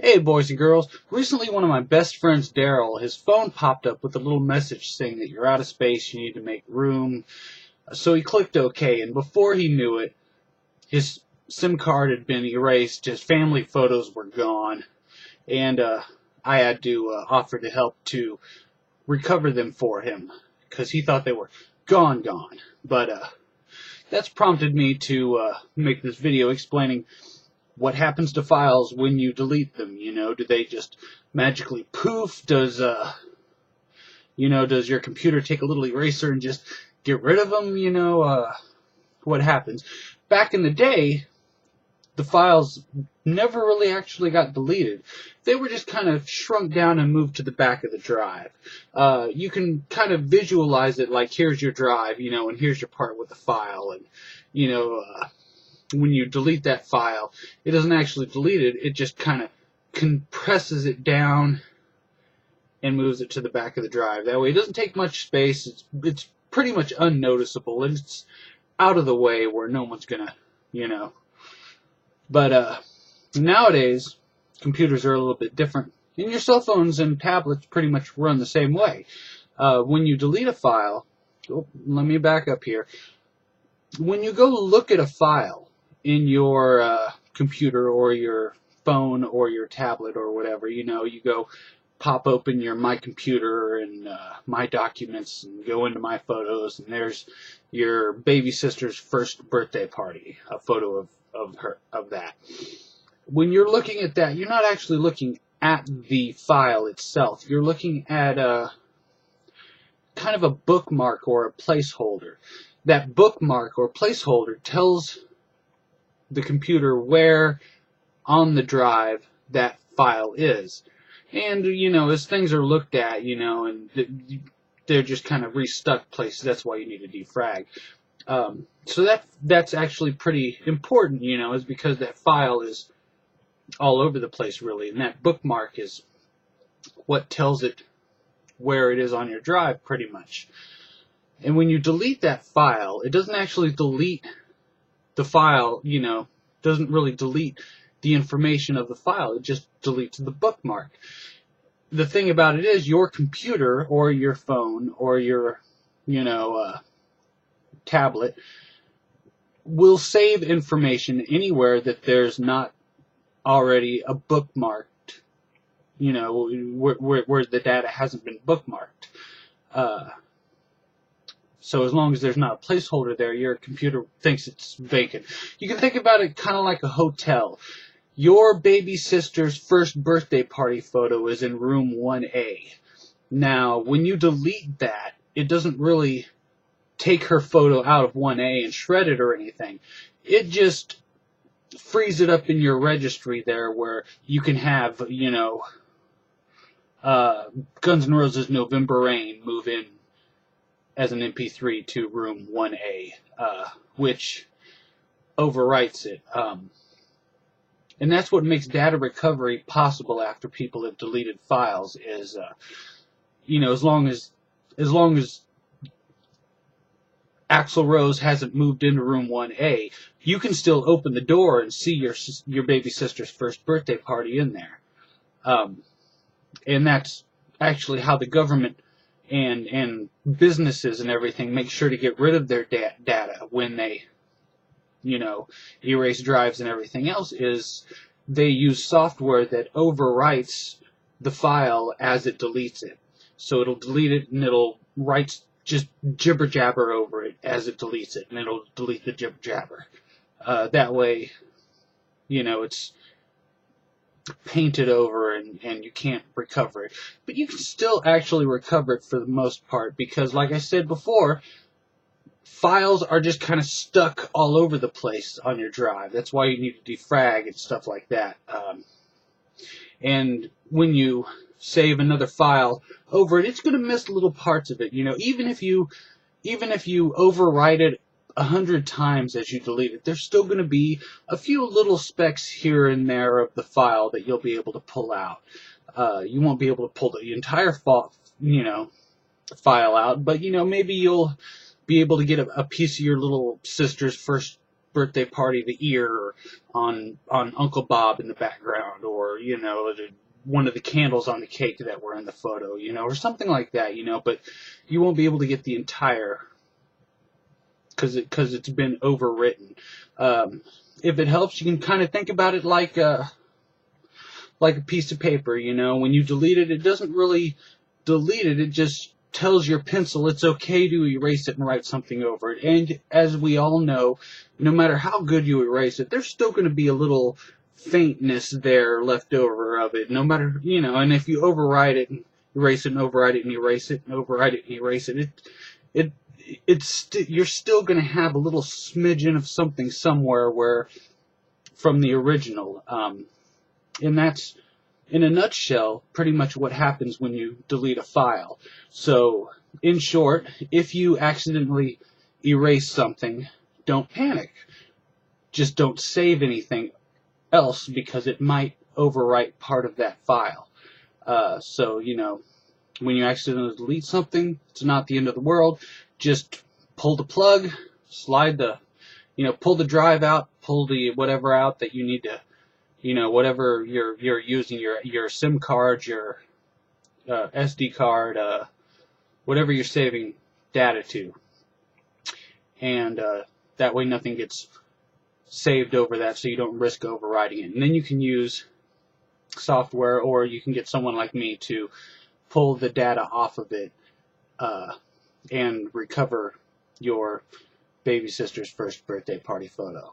Hey boys and girls, recently one of my best friends, Daryl, his phone popped up with a little message saying that you're out of space, you need to make room. So he clicked OK, and before he knew it, his SIM card had been erased, his family photos were gone, and I had to offer to help to recover them for him, because he thought they were gone. But that's prompted me to make this video explaining what happens to files when you delete them. Do they just magically poof? Does does your computer take a little eraser and just get rid of them? What happens? Back in the day, the files never really actually got deleted. They were just kind of shrunk down and moved to the back of the drive. You can kind of visualize it like, here's your drive, and here's your part with the file, and when you delete that file, it doesn't actually delete it, it just kind of compresses it down and moves it to the back of the drive. That way it doesn't take much space, it's pretty much unnoticeable, and it's out of the way where no one's gonna, But nowadays, computers are a little bit different, and your cell phones and tablets pretty much run the same way. When you delete a file, let me back up here. When you go look at a file in your computer or your phone or your tablet or whatever, you go pop open your My Computer and My Documents and go into My Photos, and there's your baby sister's first birthday party, a photo of that. When you're looking at that, you're not actually looking at the file itself. You're looking at kind of a bookmark or a placeholder. That bookmark or placeholder tells the computer where on the drive that file is. And, as things are looked at, and they're just kind of restuck places, that's why you need a defrag. So that's actually pretty important, is because that file is all over the place, really, and that bookmark is what tells it where it is on your drive, pretty much. And when you delete that file, it doesn't actually delete the file, doesn't really delete the information of the file, it just deletes the bookmark. The thing about it is, your computer or your phone or your, tablet will save information anywhere that there's not already a bookmarked, where the data hasn't been bookmarked. So as long as there's not a placeholder there, your computer thinks it's vacant. You can think about it kind of like a hotel. Your baby sister's first birthday party photo is in room 1A. Now, when you delete that, it doesn't really take her photo out of 1A and shred it or anything. It just frees it up in your registry there, where you can have, Guns N' Roses' November Rain move in as an MP3 to room 1A, which overwrites it. And that's what makes data recovery possible after people have deleted files, is, as long as Axl Rose hasn't moved into room 1A, you can still open the door and see your baby sister's first birthday party in there. And that's actually how the government and businesses and everything make sure to get rid of their data when they, erase drives and everything else, is they use software that overwrites the file as it deletes it. So it'll delete it and it'll write just jibber jabber over it as it deletes it, and it'll delete the jibber jabber. That way, it's painted over and you can't recover it. But you can still actually recover it for the most part, because like I said before, files are just kind of stuck all over the place on your drive. That's why you need to defrag and stuff like that. And when you save another file over it, it's going to miss little parts of it. Even if you overwrite it 100 times as you delete it, there's still going to be a few little specks here and there of the file that you'll be able to pull out. You won't be able to pull the entire file out, but maybe you'll be able to get a piece of your little sister's first birthday party, the ear on Uncle Bob in the background, or, you know, one of the candles on the cake that were in the photo, you know, or something like that, you know, but you won't be able to get the entire, because it's been overwritten. If it helps, you can kind of think about it like a piece of paper, you know. When you delete it, it doesn't really delete it, it just tells your pencil it's okay to erase it and write something over it. And as we all know, no matter how good you erase it, there's still going to be a little faintness there left over of it, no matter, you know. And if you overwrite it and erase it and overwrite it and erase it and overwrite it and erase it, you're still going to have a little smidgen of something somewhere where from the original. And that's, in a nutshell, pretty much what happens when you delete a file. So, in short, if you accidentally erase something, don't panic. Just don't save anything else, because it might overwrite part of that file. So, you know, when you accidentally delete something, it's not the end of the world. Just pull the plug, slide the, you know, pull the drive out, pull the whatever out that you need to, you know, whatever you're using, your SIM card, your SD card, whatever you're saving data to, and that way nothing gets saved over that, so you don't risk overwriting it. And then you can use software, or you can get someone like me to pull the data off of it and recover your baby sister's first birthday party photo.